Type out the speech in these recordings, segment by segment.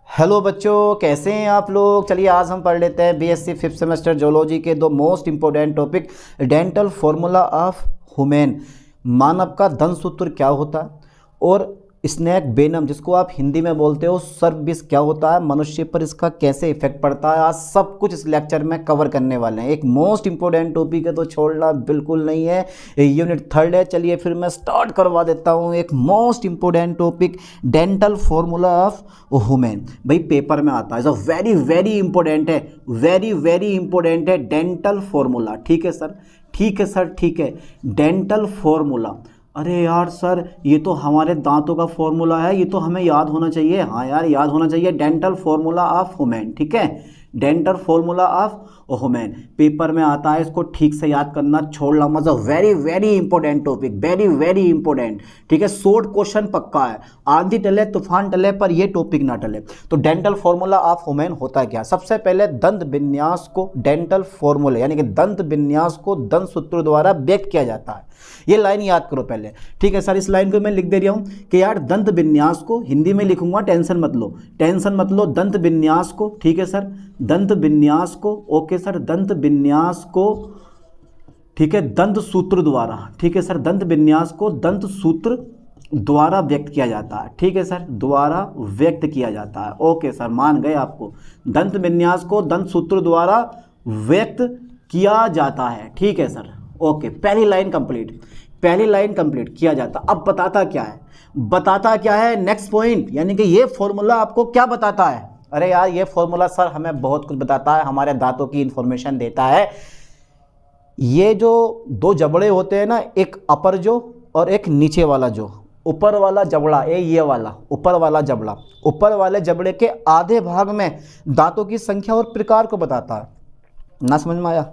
Hello बच्चों, कैसे हैं आप लोग। चलिए आज हम पढ़ लेते हैं बीएससी फिफ्थ सेमेस्टर जोलॉजी के दो most important topic, dental formula of human, मानव का दंत सूत्र क्या होता है, और स्नेक वेनम जिसको आप हिंदी में बोलते हो सर्प विष क्या होता है, मनुष्य पर इसका कैसे इफेक्ट पड़ता है। आज सब कुछ इस लेक्चर में कवर करने वाले हैं। एक मोस्ट इंपॉर्टेंट टॉपिक है तो छोड़ना बिल्कुल नहीं है। यूनिट 3 है। चलिए फिर मैं स्टार्ट करवा देता हूँ। एक most important topic dental formula of human, भाई पेपर में आता है, सो वेरी वेरी इंपॉर्टेंट है, वेरी वेरी इंपॉर्टेंट है डेंटल फॉर्मूला। ठीक है सर, ठीक है सर, ठीक है। डेंटल फॉर्मूला, अरे यार सर ये तो हमारे दांतों का फॉर्मूला है, ये तो हमें याद होना चाहिए। हाँ यार याद होना चाहिए, डेंटल फॉर्मूला ऑफ ह्यूमन। ठीक है, dental formula of human paper में आता है, इसको ठीक से याद करना, छोड़ना मत। Very very important topic, very very important. ठीक है, शॉर्ट क्वेश्चन पक्का है, आंधी टले तूफान टले पर ये टॉपिक ना टले। तो डेंटल फॉर्मूला ऑफ ह्यूमन होता है क्या। सबसे पहले दंत विन्यास को डेंटल फॉर्मूला यानी कि दंत विन्यास को दंत सूत्र द्वारा व्यक्त किया जाता है। ये लाइन याद करो पहले। ठीक है सर, इस लाइन को मैं लिख दे रहा हूं कि यार दंत विन्यास को हिंदी में लिखूंगा, टेंशन मत लो, टेंशन मत लो। दंत विन्यास को, ठीक है सर, दंत विन्यास को, ओके सर, दंत विन्यास को, ठीक है, दंत सूत्र द्वारा, ठीक है सर, दंत विन्यास को दंत सूत्र द्वारा व्यक्त किया जाता है। ठीक है सर, द्वारा व्यक्त किया जाता है। ओके सर, मान गए आपको, दंत विन्यास को दंत सूत्र द्वारा व्यक्त किया जाता है। ठीक है सर, ओके, पहली लाइन कंप्लीट, पहली लाइन कंप्लीट किया जाता। अब बताता क्या है, बताता क्या है, नेक्स्ट पॉइंट, यानी कि ये फॉर्मूला आपको क्या बताता है। अरे यार ये फॉर्मूला सर हमें बहुत कुछ बताता है, हमारे दांतों की इंफॉर्मेशन देता है। ये जो दो जबड़े होते हैं ना, एक अपर जो और एक नीचे वाला जो, ऊपर वाला जबड़ा ये वाला ऊपर वाला जबड़ा, ऊपर वाले जबड़े के आधे भाग में दांतों की संख्या और प्रकार को बताता है। ना समझ में आया।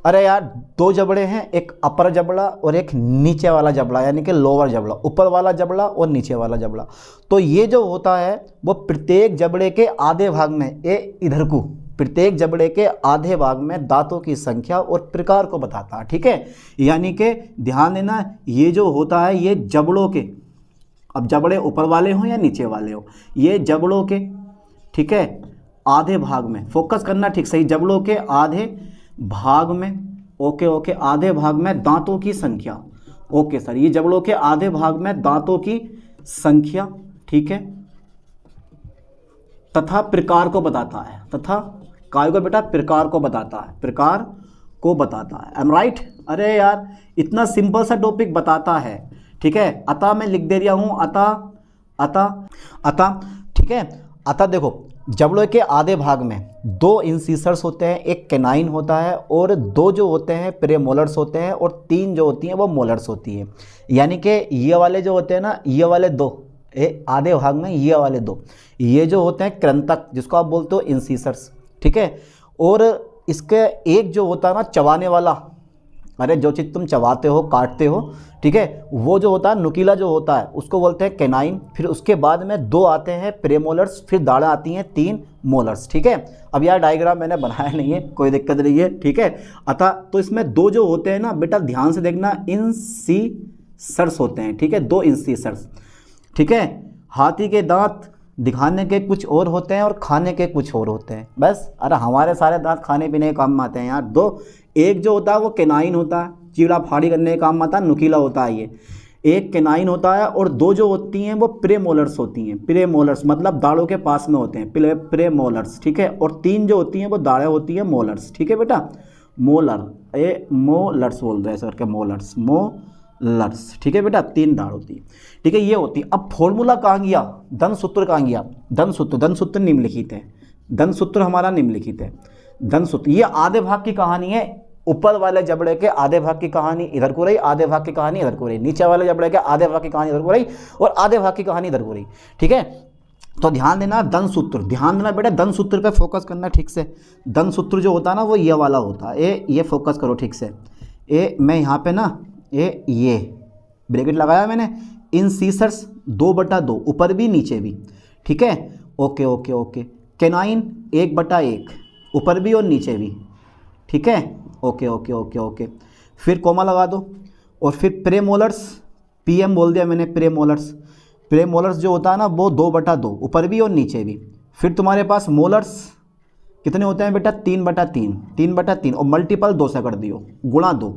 अरे यार दो जबड़े हैं, एक अपर जबड़ा और एक नीचे वाला जबड़ा यानी कि लोअर जबड़ा, ऊपर वाला जबड़ा और नीचे वाला जबड़ा। तो ये जो होता है वो प्रत्येक जबड़े के आधे भाग में, ये इधर को, प्रत्येक जबड़े के आधे भाग में दांतों की संख्या और प्रकार को बताता है। ठीक है, यानी कि ध्यान देना, ये जो होता है ये जबड़ों के, अब जबड़े ऊपर वाले हों या नीचे वाले हों, ये जबड़ों के, ठीक है, आधे भाग में, फोकस करना ठीक सही, जबड़ों के आधे भाग में, ओके ओके, आधे भाग में दांतों की संख्या। ओके सर, ये जबड़ों के आधे भाग में दांतों की संख्या, ठीक है, तथा प्रकार को बताता है, तथा काय को बेटा, प्रकार को बताता है, प्रकार को बताता है। Am right. अरे यार इतना सिंपल सा टॉपिक बताता है। ठीक है, अतः मैं लिख दे रहा हूं, अतः अतः अतः, ठीक है, अतः देखो जबड़ों के आधे भाग में दो इंसीसर्स होते हैं, एक कैनाइन होता है और दो जो होते हैं प्रेमोलर्स होते हैं, और तीन जो होती हैं वो मोलर्स होती है। यानी कि ये वाले जो होते हैं ना, ये वाले दो, ये आधे भाग में ये वाले दो, ये जो होते हैं कृंतक जिसको आप बोलते हो इंसीसर्स। ठीक है, और इसके एक जो होता है ना चबाने वाला, अरे जो चीज़ तुम चबाते हो काटते हो, ठीक है, वो जो होता है नुकीला जो होता है उसको बोलते हैं कैनाइन। फिर उसके बाद में दो आते हैं प्रेमोलर्स, फिर दाढ़ें आती हैं तीन मोलर्स। ठीक है, अब यार डायग्राम मैंने बनाया नहीं है, कोई दिक्कत नहीं है। ठीक है, अतः तो इसमें दो जो होते हैं ना बेटा, ध्यान से देखना, इंसीसर्स होते हैं। ठीक है, दो इंसीसर्स। ठीक है, हाथी के दांत दिखाने के कुछ और होते हैं और खाने के कुछ और होते हैं, बस। अरे हमारे सारे दांत खाने पीने के काम में आते हैं यार। दो, एक जो होता है वो कैनाइन होता है, चीड़ा फाड़ी करने के काम में आता है, नुकीला होता है ये, एक कैनाइन होता है, और दो जो होती हैं वो प्रेमोलर्स होती हैं। प्रेमोलर्स मतलब दाढ़ों के पास में होते हैं, प्रेमोलर्स। ठीक है, और तीन जो होती हैं वो दाढ़ें होती हैं, मोलर्स। ठीक है बेटा, मोलर, ये मोलर्स बोल रहे हैं सर के, मोलर्स, मोलर्स। ठीक है बेटा, तीन दाढ़ होती है। ठीक है, ये होती है। अब फॉर्मूला कहाँ गया, दंत सूत्र कहाँ गया, दंत सूत्र, दंत सूत्र निम्नलिखित है, दंत सूत्र हमारा निम्नलिखित है। दंत सूत्र ये आधे भाग की कहानी है, ऊपर वाले जबड़े के आधे भाग की कहानी इधर को रही, आधे भाग की कहानी इधर को रही, नीचे वाले जबड़े के आधे भाग की कहानी इधर को रही और आधे भाग की कहानी इधर को रही। ठीक है, तो ध्यान देना, दंत सूत्र, ध्यान देना बेटा, दंत सूत्र पे फोकस करना ठीक से। दंत सूत्र जो होता है ना वो ये वाला होता है, ये फोकस करो ठीक से। मैं यहाँ पे ना ये ब्रैकेट लगाया मैंने, इंसीसर्स 2/2, ऊपर भी नीचे भी। ठीक है, ओके ओके ओके, कैनाइन 1/1, ऊपर भी और नीचे भी। ठीक है, ओके ओके ओके ओके, फिर कोमा लगा दो, और फिर प्रेमोलर्स, पीएम बोल दिया मैंने, प्रेमोलर्स। प्रेमोलर्स जो होता है ना वो 2/2, ऊपर भी और नीचे भी। फिर तुम्हारे पास मोलर्स कितने होते हैं बेटा 3/3, 3/3 और मल्टीपल 2 से कर दियो, गुणा 2।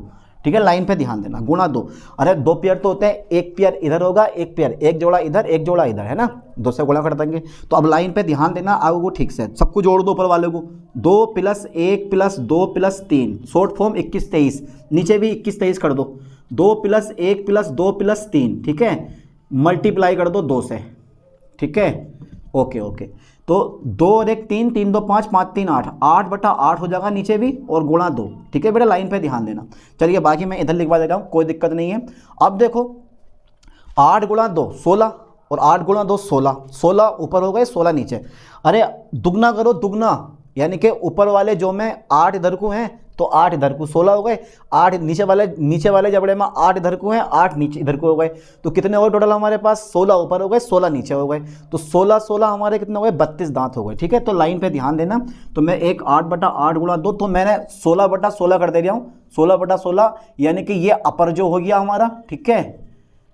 ठीक है, लाइन पे ध्यान देना, गुणा 2। अरे 2 पेयर तो होते हैं, एक पेयर इधर होगा, एक पेयर, एक जोड़ा इधर, एक जोड़ा इधर, है ना, 2 से गुणा कर देंगे। तो अब लाइन पे ध्यान देना, आगे को ठीक से सबको जोड़ दो ऊपर वाले को, 2 + 1 + 2 + 3, शॉर्ट फॉर्म 21 23, नीचे भी 21 23 कर दो, 2 + 1 + 2 + 3, ठीक है, मल्टीप्लाई कर दो 2 से। ठीक है, ओके ओके। तो 2 और 1 3, 3 2 5, 5 3 8, 8/8 हो जाएगा नीचे भी, और गुणा 2। ठीक है बेटा, लाइन पे ध्यान देना। चलिए बाकी मैं इधर लिखवा दे रहा हूँ, कोई दिक्कत नहीं है। अब देखो 8 × 2 16, और 8 × 2 16, 16 ऊपर हो गए, 16 नीचे। अरे दुगना करो, दुगना, यानी कि ऊपर वाले जो में 8 इधर को हैं तो 8 इधर को, 16 हो गए, 8 नीचे वाले जबड़े में 8 इधर को हैं, 8 नीचे इधर को हो गए, तो कितने हो गए टोटल हमारे पास, 16 ऊपर हो गए, 16 नीचे हो गए, तो 16 16 हमारे कितने हो गए, 32 दांत हो गए। ठीक है, तो लाइन पे ध्यान देना। तो मैं एक 8/8 × 2, तो मैंने 16/16 कर दे रहा हूँ, 16/16, यानी कि ये अपर जो हो गया हमारा। ठीक है,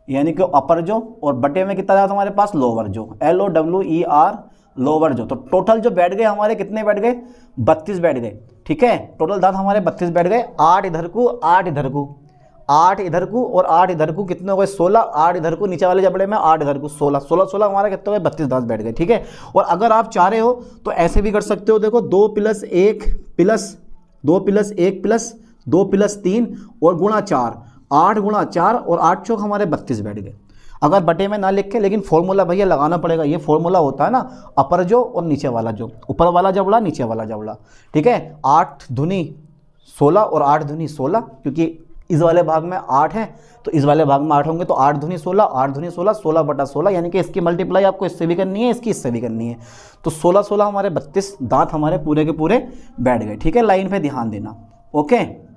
यानी कि अपर जो, और बटे में कितना दांत हमारे पास, लोअर जो, LOWER, लोअर जो। तो टोटल जो बैठ गए हमारे, कितने बैठ गए, 32 बैठ गए। ठीक है, टोटल दांत हमारे 32 बैठ गए, 8 इधर को, 8 इधर को, 8 इधर को, और 8 इधर को, कितने हो गए 16, 8 इधर को, नीचे वाले जबड़े में 8 इधर को, 16 16 16 हमारे कितने हो गए, 32 दांत बैठ गए। ठीक है, और अगर आप चाह रहे हो तो ऐसे भी कर सकते हो, देखो 2 + 1 + 2 + 1 + 2 + 3 और गुणा 4, 8 × 4 और 8 चौक हमारे 32 बैठ गए। अगर बटे में ना लिख के, लेकिन फॉर्मूला भैया लगाना पड़ेगा, ये फॉर्मूला होता है ना, अपर जो और नीचे वाला जो, ऊपर वाला जबड़ा नीचे वाला जबड़ा। ठीक है, 8 दूनी 16 और 8 दूनी 16, क्योंकि इस वाले भाग में 8 है तो इस वाले भाग में 8 होंगे, तो 8 दूनी 16, 8 दूनी 16, 16/16, यानी कि इसकी मल्टीप्लाई आपको इससे भी करनी है, इसकी इससे भी करनी है। तो 16 16 हमारे 32 दांत हमारे पूरे के पूरे बैठ गए। ठीक है, लाइन पे ध्यान देना। ओके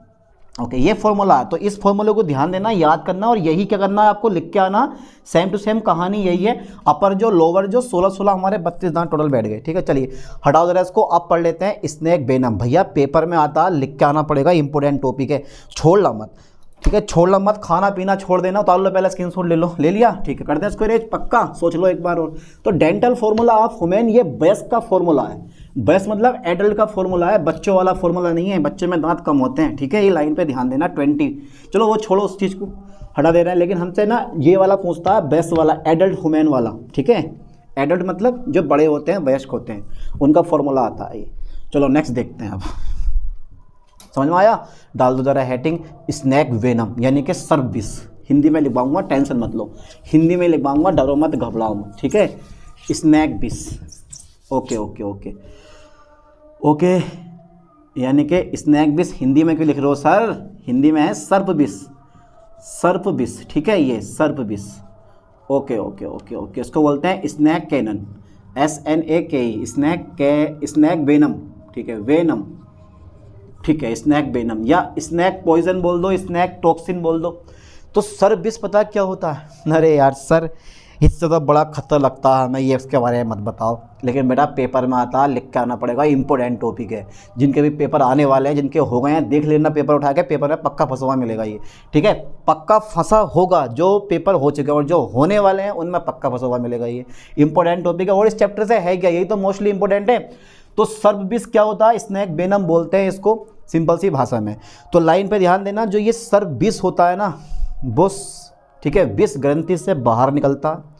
ओके, ये फॉर्मूला है, तो इस फॉर्मूले को ध्यान देना, याद करना, और यही क्या करना है आपको, लिख के आना। सेम टू सेम कहानी यही है, अपर जो लोअर जो, 16 16 हमारे 32 दांत टोटल बैठ गए। ठीक है, चलिए हटाओ जरा इसको, अब पढ़ लेते हैं स्नेक वेनम। भैया पेपर में आता, लिख के आना पड़ेगा, इंपॉर्टेंट टॉपिक है, छोड़ना मत। ठीक है, छोड़ना मत, खाना पीना छोड़ देना, उतार लो पहले, स्क्रीनशॉट ले लो, ले लिया। ठीक है, करते हैं इसको रेज, पक्का सोच लो एक बार और। तो डेंटल फॉर्मूला ऑफ ह्यूमन, ये बेस्ट का फॉर्मूला है, बेस्ट मतलब एडल्ट का फॉर्मूला है, बच्चों वाला फॉर्मूला नहीं है, बच्चे में दांत कम होते हैं। ठीक है, ये लाइन पे ध्यान देना। 20, चलो वो छोड़ो, उस चीज़ को हटा दे रहे हैं, लेकिन हमसे ना ये वाला पूछता है, बेस्ट वाला, एडल्ट ह्यूमन वाला। ठीक है, एडल्ट मतलब जो बड़े होते हैं, वयस्क होते हैं, उनका फॉर्मूला आता है ये। चलो नेक्स्ट देखते हैं, अब समझ में आया। डाल दो जरा हेडिंग, स्नेक वेनम, यानी कि सर्प विष। हिंदी में लिखवाऊंगा, टेंशन मत लो, हिंदी में लिखवाऊंगा, डरो मत, घबराओ मत। ठीक है, स्नेक विष। ओके ओके ओके ओके, यानी कि स्नेक विष हिंदी में क्यों लिख रहे हो सर, हिंदी में है सर्प विष, सर्प विष। ठीक है, ये सर्प विष। ओके ओके ओके ओके, इसको बोलते हैं snake canon, SNAKE, snake venom. ठीक है, वेनम। ठीक है, स्नेक वेनम, या स्नेक पॉइजन बोल दो, स्नेक टॉक्सिन बोल दो। तो सर्प विष पता क्या होता है, अरे यार सर इससे तो बड़ा खतरा लगता है, मैं ये इसके बारे में मत बताओ, लेकिन बेटा पेपर में आता, लिख के आना पड़ेगा, इंपॉर्टेंट टॉपिक है। जिनके भी पेपर आने वाले हैं, जिनके हो गए हैं, देख लेना पेपर उठा के, पेपर में पक्का फंसा हुआ मिलेगा ये। ठीक है, पक्का फंसा होगा, जो पेपर हो चुके हैं और जो होने वाले हैं उनमें पक्का फंसा हुआ मिलेगा ये, इंपॉर्टेंट टॉपिक है। और इस चैप्टर से है क्या, यही तो मोस्टली इंपॉर्टेंट है। तो सर्प विष क्या होता है, स्नेक वेनम बोलते हैं इसको सिंपल सी भाषा में। तो लाइन पे ध्यान देना, जो ये सर्प विष होता है ना वो, ठीक है, विष ग्रंथि से बाहर निकलता है।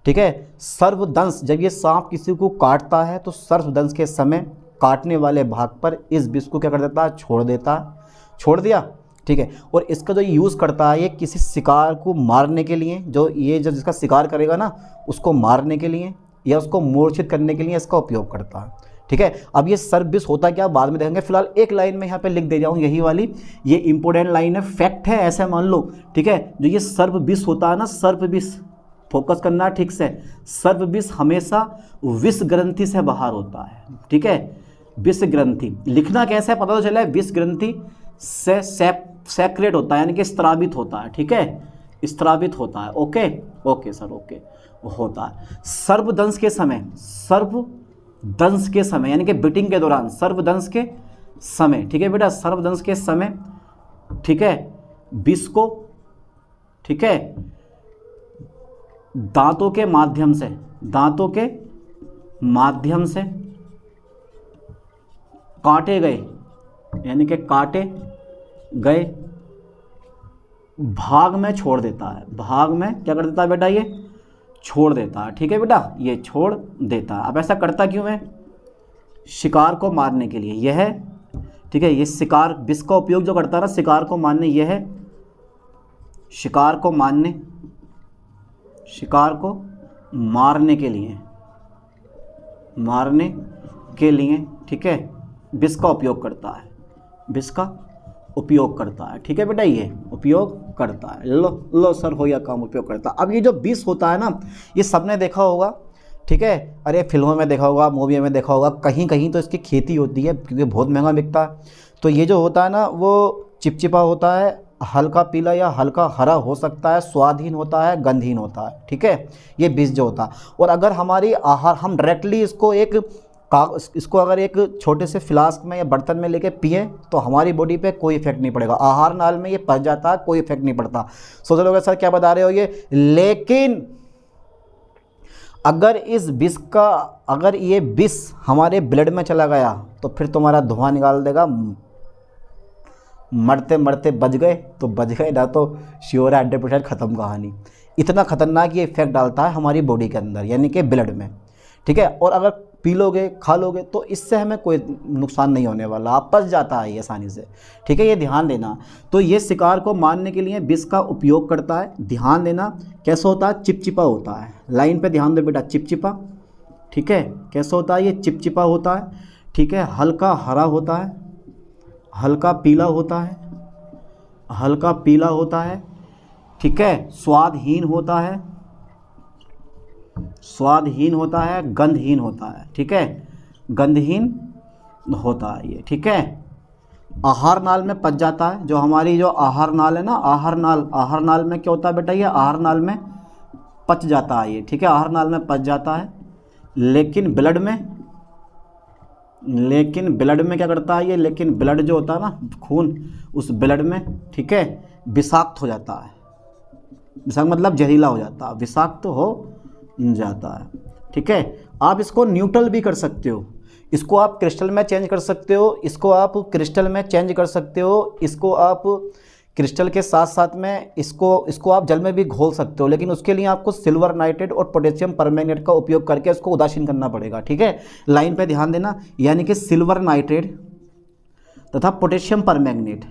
ठीक है, सर्पदंश, जब ये सांप किसी को काटता है तो सर्पदंश के समय काटने वाले भाग पर इस विष को क्या कर देता है, छोड़ देता है, छोड़ दिया। ठीक है, और इसका जो यूज़ करता है ये किसी शिकार को मारने के लिए, जो ये जब जिसका शिकार करेगा ना उसको मारने के लिए या उसको मूर्छित करने के लिए इसका उपयोग करता है। ठीक है, अब ये सर्प विष होता क्या बाद में देखेंगे, फिलहाल एक लाइन में यहाँ पे लिख दे जाऊँ, यही वाली, ये इंपॉर्टेंट लाइन है, फैक्ट है, ऐसे मान लो। ठीक है, जो ये सर्प विष होता है ना, सर्प विष, फोकस करना ठीक से, सर्प विष हमेशा विष ग्रंथि से बाहर होता है। ठीक है, विष ग्रंथि, लिखना कैसे है पता तो चला, विष ग्रंथि से सेक्रेट होता है, यानी कि स्त्रावित होता है। ठीक है, स्त्रावित होता है। ओके ओके सर, ओके होता है। सर्पदंश के समय, सर्पदंश के समय यानी कि बिटिंग के दौरान, सर्पदंश के समय, ठीक है बेटा, सर्पदंश के समय, ठीक है, विष को, ठीक है, दांतों के माध्यम से, दांतों के माध्यम से काटे गए, यानी कि काटे गए भाग में छोड़ देता है। भाग में क्या कर देता है बेटा, ये छोड़ देता है। ठीक है बेटा, ये छोड़ देता है। अब ऐसा करता क्यों है? शिकार को मारने के लिए। यह है, ठीक है, ये शिकार, विष का उपयोग जो करता है ना शिकार को मारने, यह है शिकार को मारने, शिकार को मारने के लिए, मारने के लिए, ठीक है, विष का उपयोग करता है, विष का उपयोग करता है। ठीक है बेटा, ये उपयोग करता है। लो सर, हो गया काम, उपयोग करता है। अब ये जो विष होता है ना, ये सबने देखा होगा, ठीक है, अरे फिल्मों में देखा होगा, मूवी में देखा होगा, कहीं कहीं तो इसकी खेती होती है क्योंकि बहुत महंगा बिकता है। तो ये जो होता है ना, वो चिपचिपा होता है, हल्का पीला या हल्का हरा हो सकता है, स्वादहीन होता है, गंधहीन होता है। ठीक है, ये विष जो होता है। और अगर हमारी आहार, हम डायरेक्टली इसको अगर एक छोटे से फ्लास्क में या बर्तन में लेके पिए तो हमारी बॉडी पे कोई इफेक्ट नहीं पड़ेगा। आहार नाल में ये पच जाता है, कोई इफेक्ट नहीं पड़ता। सोच लोगे सर क्या बता रहे हो ये, लेकिन अगर इस विष का, अगर ये विष हमारे ब्लड में चला गया तो फिर तुम्हारा धुआं निकाल देगा। मरते मरते बच गए तो बच गए, ना तो श्योर है 100% ख़त्म कहानी। इतना खतरनाक ये इफेक्ट डालता है हमारी बॉडी के अंदर, यानी कि ब्लड में। ठीक है, और अगर पी लोगे, खा लोगे तो इससे हमें कोई नुकसान नहीं होने वाला, आप पच जाता है ये आसानी से। ठीक है, ये ध्यान देना। तो ये शिकार को मारने के लिए विष का उपयोग करता है। ध्यान देना कैसा होता है, चिपचिपा होता है। लाइन पे ध्यान दो बेटा, चिपचिपा। ठीक है, कैसा होता है, ये चिपचिपा होता है। ठीक है, हल्का हरा होता है, हल्का पीला होता है, हल्का पीला होता है। ठीक है, स्वादहीन होता है, स्वादहीन होता है, गंधहीन होता है। ठीक है, गंधहीन होता है ये। ठीक है, आहार नाल में पच जाता है। जो हमारी जो आहार नाल है ना, आहार नाल में क्या होता है बेटा, ये आहार नाल में पच जाता है ये। ठीक है, आहार नाल में पच जाता है, लेकिन ब्लड में क्या करता है ये, लेकिन ब्लड जो होता है ना, खून, उस ब्लड में, ठीक है, विषाक्त हो जाता है। विषाक्त मतलब जहरीला हो जाता है, विषाक्त हो जाता है। ठीक है, आप इसको न्यूट्रल भी कर सकते हो, इसको आप क्रिस्टल में चेंज कर सकते हो, इसको आप क्रिस्टल में चेंज कर सकते हो, इसको आप क्रिस्टल के साथ साथ में इसको आप जल में भी घोल सकते हो, लेकिन उसके लिए आपको सिल्वर नाइट्रेट और पोटेशियम परमैंगनेट का उपयोग करके इसको उदासीन करना पड़ेगा। ठीक है, लाइन पे ध्यान देना, यानी कि सिल्वर नाइट्रेट तथा पोटेशियम परमैंगनेट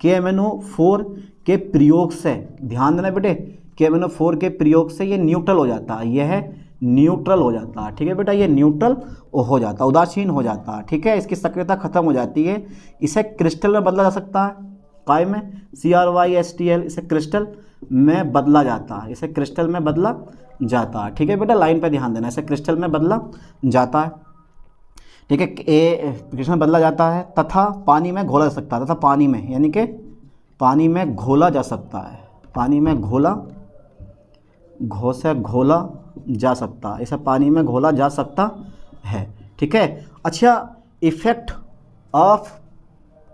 KMnO4 के प्रयोग से, ध्यान देना बेटे, KMnO4 के प्रयोग से ये न्यूट्रल हो जाता है, यह न्यूट्रल हो जाता है। ठीक है बेटा, ये न्यूट्रल हो जाता है, उदासीन हो जाता है। ठीक है, इसकी सक्रियता खत्म हो जाती है। इसे क्रिस्टल में बदला जा सकता है, काय में, CrYSTL, इसे क्रिस्टल में बदला जाता है, इसे क्रिस्टल में बदला जाता है। ठीक है बेटा, लाइन पे ध्यान देना, इसे क्रिस्टल में बदला जाता है। ठीक है, क्रिस्टल में बदला जाता है तथा पानी में घोला जा सकता है, तथा पानी में, यानी कि पानी में घोला जा सकता है, पानी में घोला जा सकता है, इसे पानी में घोला जा सकता है। ठीक है, अच्छा, effect of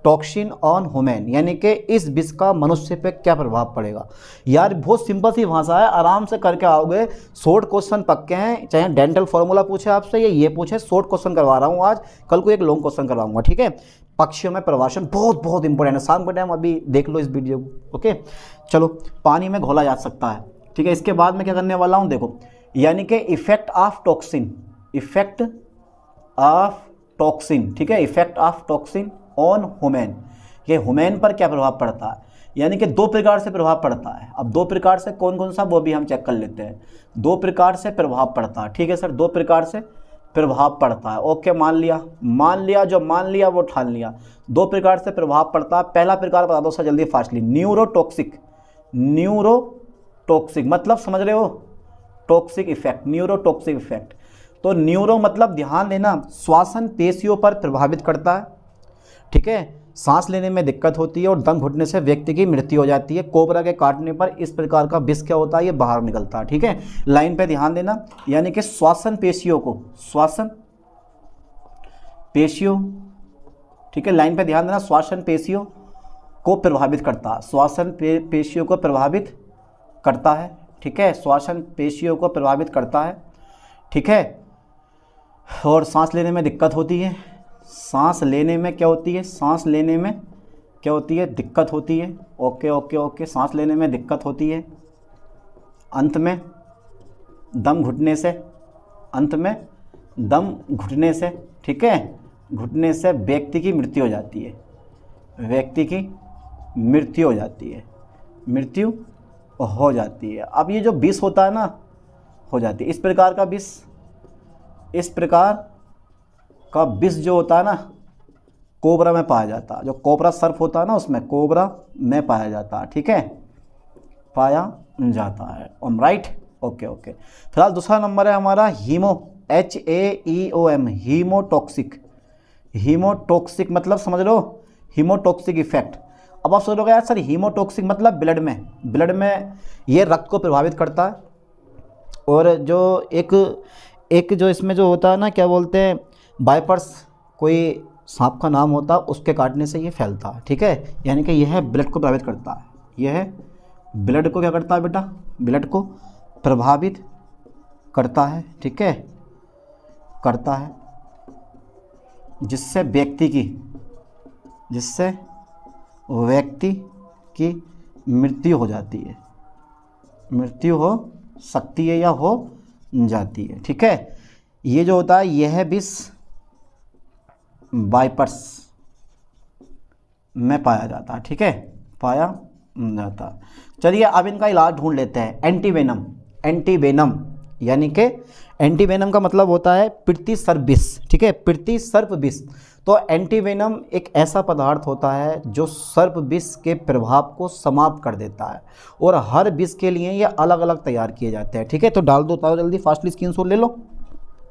toxin on human, यानी कि इस विष का मनुष्य पे क्या प्रभाव पड़ेगा। यार बहुत सिंपल सी भाषा है, आराम से करके आओगे। शॉर्ट क्वेश्चन पक्के हैं, चाहे डेंटल फॉर्मूला पूछे आपसे या ये पूछे, शॉर्ट क्वेश्चन करवा रहा हूँ आज, कल को एक लॉन्ग क्वेश्चन करवाऊंगा। ठीक है, पक्षियों में प्रवासन बहुत इंपॉर्टेंट है, शाम के टाइम अभी देख लो इस वीडियो को। ओके, चलो, पानी में घोला जा सकता है। ठीक है, इसके बाद में क्या करने वाला हूँ, देखो, यानी कि इफेक्ट ऑफ टॉक्सिन, ठीक है, effect of toxin on human, ये ह्यूमन पर क्या प्रभाव पड़ता है, यानी कि 2 प्रकार से प्रभाव पड़ता है। अब 2 प्रकार से कौन कौन सा, वो भी हम चेक कर लेते हैं। 2 प्रकार से प्रभाव पड़ता है। ठीक है सर, 2 प्रकार से प्रभाव पड़ता है। ओके, मान लिया, जो मान लिया वो ठान लिया। 2 प्रकार से प्रभाव पड़ता है। पहला प्रकार बता दो सर जल्दी, फास्टली। न्यूरोटॉक्सिक मतलब समझ रहे हो, टॉक्सिक इफेक्ट, न्यूरोटॉक्सिक इफेक्ट। तो न्यूरो मतलब ध्यान देना, श्वसन पेशियों पर प्रभावित करता है। ठीक है, सांस लेने में दिक्कत होती है और दम घुटने से व्यक्ति की मृत्यु हो जाती है। कोबरा के काटने पर इस प्रकार का विष क्या होता है, ये बाहर निकलता है। ठीक है, लाइन पे ध्यान देना, यानी कि श्वसन पेशियों, ठीक है, लाइन पे ध्यान देना, श्वसन पेशियों को प्रभावित करता है, श्वसन पेशियों को प्रभावित करता है। ठीक है, श्वसन पेशियों को प्रभावित करता है। ठीक है, और सांस लेने में दिक्कत होती है, सांस लेने में क्या होती है, सांस लेने में क्या होती है, दिक्कत होती है। ओके ओके ओके, सांस लेने में दिक्कत होती है। अंत में दम घुटने से, अंत में दम घुटने से, ठीक है, घुटने से व्यक्ति की मृत्यु हो जाती है, व्यक्ति की मृत्यु हो जाती है, मृत्यु हो जाती है। अब ये जो विष होता है ना, हो जाती है इस प्रकार का विष, इस प्रकार का विष जो होता है ना कोबरा में पाया जाता है, जो कोबरा सर्प होता है ना उसमें कोबरा में पाया जाता है, ठीक है, पाया जाता है। Right, okay okay. फिलहाल दूसरा नंबर है हमारा हीमो, HAEOM, हीमोटॉक्सिक। हीमोटॉक्सिक मतलब समझ लो हीमोटॉक्सिक इफेक्ट। अब आप सोचोगे यार सर हीमोटॉक्सिक मतलब ब्लड में, ब्लड में ये रक्त को प्रभावित करता है, और जो एक जो इसमें जो होता है ना क्या बोलते हैं वाइपर्स, कोई सांप का नाम होता है, उसके काटने से ये फैलता है, ठीक है, यानी कि यह ब्लड को प्रभावित करता है, यह ब्लड को क्या करता है बेटा, ब्लड को प्रभावित करता है, ठीक है, करता है, जिससे व्यक्ति की मृत्यु हो जाती है, मृत्यु हो सकती है या हो जाती है, ठीक है। ये जो होता है यह विष वाइपर्स में पाया जाता है, ठीक है, पाया जाता है। चलिए अब इनका इलाज ढूंढ लेते हैं। एंटीवेनम, एंटीवेनम यानी कि एंटीवेनम का मतलब होता है प्रतिसर्प विष, ठीक है, प्रतिसर्प विष। तो एंटीवेनम एक ऐसा पदार्थ होता है जो सर्प विष के प्रभाव को समाप्त कर देता है, और हर विष के लिए ये अलग अलग तैयार किए जाते हैं, ठीक है। तो डाल दो ताओ जल्दी, फास्टली स्क्रीनशॉट ले लो,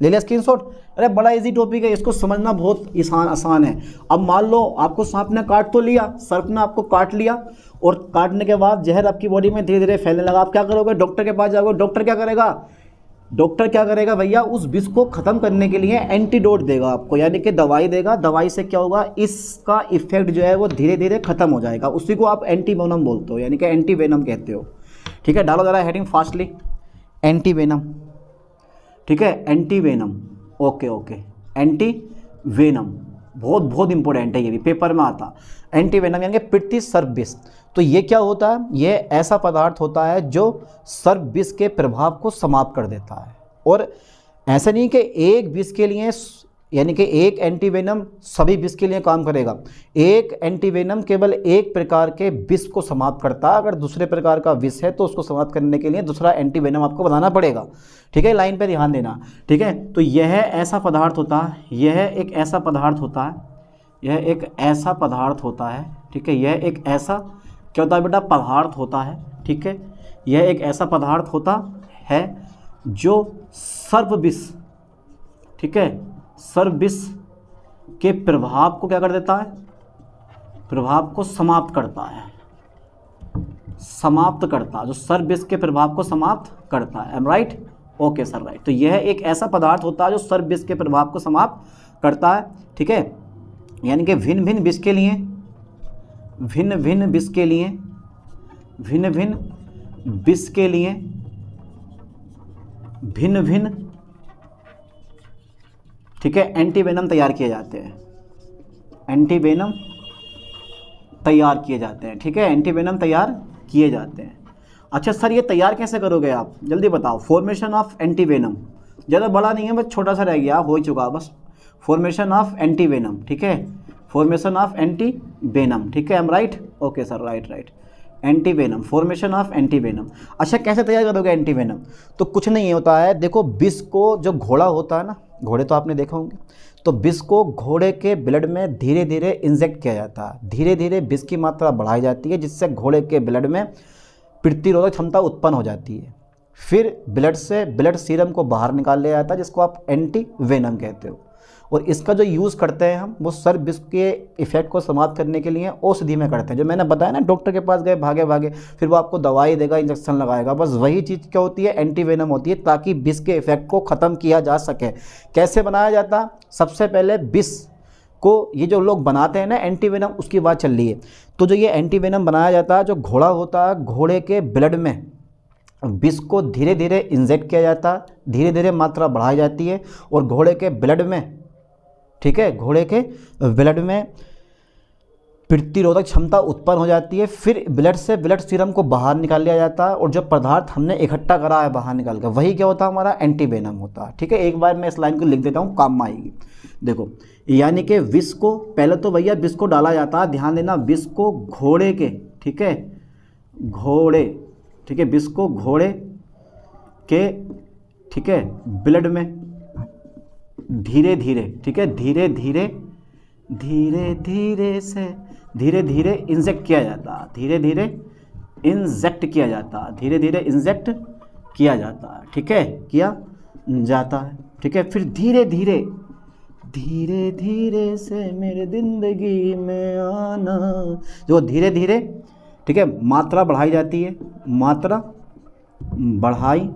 ले लिया स्क्रीनशॉट। अरे बड़ा इजी टॉपिक है, इसको समझना बहुत आसान है। अब मान लो आपको सांप ने काट तो लिया, सर्प ने आपको काट लिया, और काटने के बाद जहर आपकी बॉडी में धीरे धीरे फैलने लगा। आप क्या करोगे, डॉक्टर के पास जाओगे। डॉक्टर क्या करेगा, डॉक्टर क्या करेगा भैया, उस विष को ख़त्म करने के लिए एंटीडोट देगा आपको, यानी कि दवाई देगा। दवाई से क्या होगा, इसका इफेक्ट जो है वो धीरे धीरे ख़त्म हो जाएगा। उसी को आप एंटीवेनम बोलते हो, यानी कि एंटीवेनम कहते हो, ठीक है। डालो ज़रा हेडिंग फास्टली, एंटीवेनम, ठीक है, एंटीवेनम, ओके ओके, एंटीवेनम बहुत बहुत इंपॉर्टेंट है, ये भी पेपर में आता। एंटीवेनम यानी प्रतिसर्प विष। तो ये क्या होता है, ये ऐसा पदार्थ होता है जो सर्प विष के प्रभाव को समाप्त कर देता है। और ऐसा नहीं कि एक विष के लिए, यानी कि एक एंटीवेनम सभी विष के लिए काम करेगा। एक एंटीवेनम केवल एक प्रकार के विष को समाप्त करता है। अगर दूसरे प्रकार का विष है तो उसको समाप्त करने के लिए दूसरा एंटीवेनम आपको बनाना पड़ेगा, ठीक है, लाइन पे ध्यान देना, ठीक है। तो यह ऐसा पदार्थ होता है, यह एक ऐसा पदार्थ होता है, यह एक ऐसा पदार्थ होता है, ठीक है, यह एक ऐसा क्या होता है बेटा, पदार्थ होता है, ठीक है। यह एक ऐसा पदार्थ होता है जो सर्प विष, ठीक है, सर्प विष के प्रभाव को क्या कर देता है, प्रभाव को समाप्त करता है, समाप्त करता है, जो सर्प विष के प्रभाव को समाप्त करता है। Am right, okay sir right. तो यह एक ऐसा पदार्थ होता है जो सर्प विष के प्रभाव को समाप्त करता है, ठीक है। यानी कि भिन्न भिन्न विष के लिए, भिन्न भिन्न विष के लिए, भिन्न भिन्न विष के लिए भिन्न भिन्न, ठीक है, एंटीवेनम तैयार किए जाते हैं, एंटीवेनम तैयार किए जाते हैं, ठीक है, एंटीवेनम तैयार किए जाते हैं। अच्छा सर ये तैयार कैसे करोगे आप, जल्दी बताओ। फॉर्मेशन ऑफ एंटीवेनम, ज़्यादा बड़ा नहीं है, बस छोटा सा रह गया, हो ही चुका बस। फॉर्मेशन ऑफ एंटीवेनम, ठीक है, फॉर्मेशन ऑफ एंटीवेनम, ठीक है, am right, okay sir right right. Antivenom, formation of antivenom. अच्छा कैसे तैयार करोगे एंटीवेनम, तो कुछ नहीं होता है, देखो विष को, जो घोड़ा होता है ना, घोड़े तो आपने देखे होंगे, तो विष को घोड़े के ब्लड में धीरे धीरे इंजेक्ट किया जाता है, धीरे धीरे विष की मात्रा बढ़ाई जाती है, जिससे घोड़े के ब्लड में प्रतिरोधक क्षमता उत्पन्न हो जाती है। फिर ब्लड से ब्लड सीरम को बाहर निकाल लिया जाता है, जिसको आप एंटीवेनम कहते हो। और इसका जो यूज़ करते हैं हम, वो सर्प विष के इफेक्ट को समाप्त करने के लिए औषधि में करते हैं। जो मैंने बताया ना, डॉक्टर के पास गए भागे भागे, फिर वो आपको दवाई देगा, इंजेक्शन लगाएगा, बस वही चीज़ क्या होती है, एंटीवेनम होती है, ताकि विष के इफेक्ट को ख़त्म किया जा सके। कैसे बनाया जाता, सबसे पहले विष को ये जो लोग बनाते हैं ना एंटीवेनम, उसकी बात चल रही है। तो जो ये एंटीवेनम बनाया जाता है, जो घोड़ा होता है, घोड़े के ब्लड में विष को धीरे धीरे इंजेक्ट किया जाता है, धीरे धीरे मात्रा बढ़ाई जाती है और घोड़े के ब्लड में, ठीक है, घोड़े के ब्लड में प्रतिरोधक क्षमता उत्पन्न हो जाती है। फिर ब्लड से ब्लड सीरम को बाहर निकाल लिया जाता है और जो पदार्थ हमने इकट्ठा करा है बाहर निकाल कर, वही क्या होता है, हमारा एंटीवेनम होता है। ठीक है, एक बार मैं इस लाइन को लिख देता हूँ, काम में आएगी। देखो, यानी कि विष को पहले तो भैया विष को डाला जाता है, ध्यान देना, विष को घोड़े के, ठीक है, घोड़े, ठीक है, विष को घोड़े के, ठीक है, ब्लड में धीरे धीरे, ठीक है, धीरे धीरे धीरे धीरे से धीरे धीरे इंजेक्ट किया जाता है, धीरे धीरे इंजेक्ट किया जाता है, धीरे धीरे इंजेक्ट किया जाता है, ठीक है, किया जाता है, ठीक है। फिर धीरे धीरे धीरे धीरे से मेरे जिंदगी में आना, जो धीरे धीरे, ठीक है, मात्रा बढ़ाई जाती है, मात्रा बढ़ाई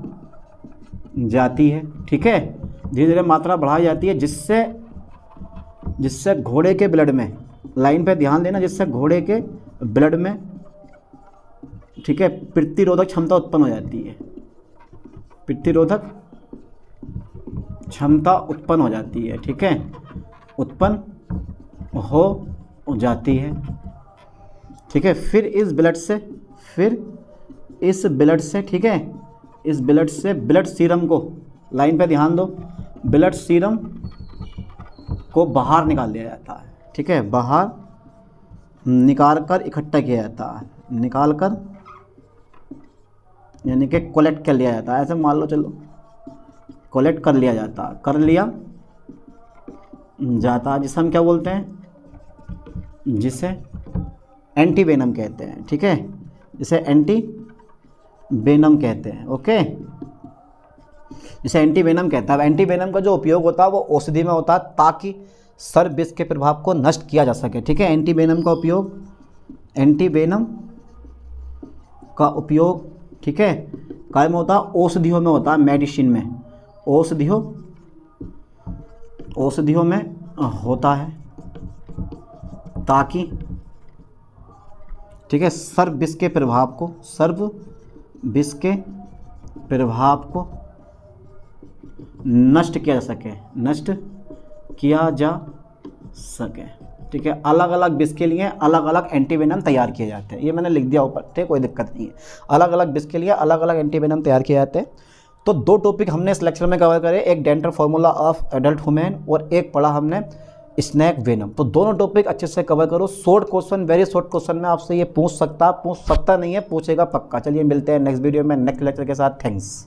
जाती है, ठीक है, धीरे धीरे मात्रा बढ़ाई जाती है, जिससे घोड़े के ब्लड में, लाइन पे ध्यान देना, जिससे घोड़े के ब्लड में, ठीक है, प्रतिरोधक क्षमता उत्पन्न हो जाती है, प्रतिरोधक क्षमता उत्पन्न हो जाती है, ठीक है, उत्पन्न हो जाती है, ठीक है। फिर इस ब्लड से, ठीक है, इस ब्लड से ब्लड सीरम को, लाइन पे ध्यान दो, ब्लड सीरम को बाहर निकाल दिया जाता है, ठीक है, बाहर निकाल कर इकट्ठा किया जाता है, निकाल कर यानी कि कलेक्ट कर लिया जाता है, ऐसे मान लो, चलो कलेक्ट कर लिया जाता है, कर लिया जाता है, जिसे हम क्या बोलते हैं, जिसे एंटीवेनम कहते हैं, ठीक है, जिसे एंटीवेनम कहते हैं, ओके, जिसे एंटीवेनम कहता है। एंटीवेनम का जो उपयोग होता है वो औषधि में होता है, ताकि सर्प विष के प्रभाव को नष्ट किया जा सके, ठीक है। एंटीवेनम का उपयोग, ठीक है, काय में होता है, औषधियों में होता है, मेडिसिन में, औषधियों में होता है, ताकि, ठीक है, सर्प विष के प्रभाव को नष्ट किया जा सके, ठीक है। अलग अलग विष के लिए अलग अलग एंटीवेनम तैयार किए जाते हैं, ये मैंने लिख दिया ऊपर, ठीक है, कोई दिक्कत नहीं है। अलग अलग विष के लिए अलग अलग एंटीवेनम तैयार किए जाते हैं। तो दो टॉपिक हमने इस लेक्चर में कवर करे, एक dental formula of adult human और एक पढ़ा हमने स्नैक वेनम। तो दोनों टॉपिक अच्छे से कवर करो। Short question, very short question में आपसे ये पूछ सकता नहीं है, पूछेगा पक्का। चलिए मिलते हैं नेक्स्ट वीडियो में नेक्स्ट लेक्चर के साथ। थैंक्स।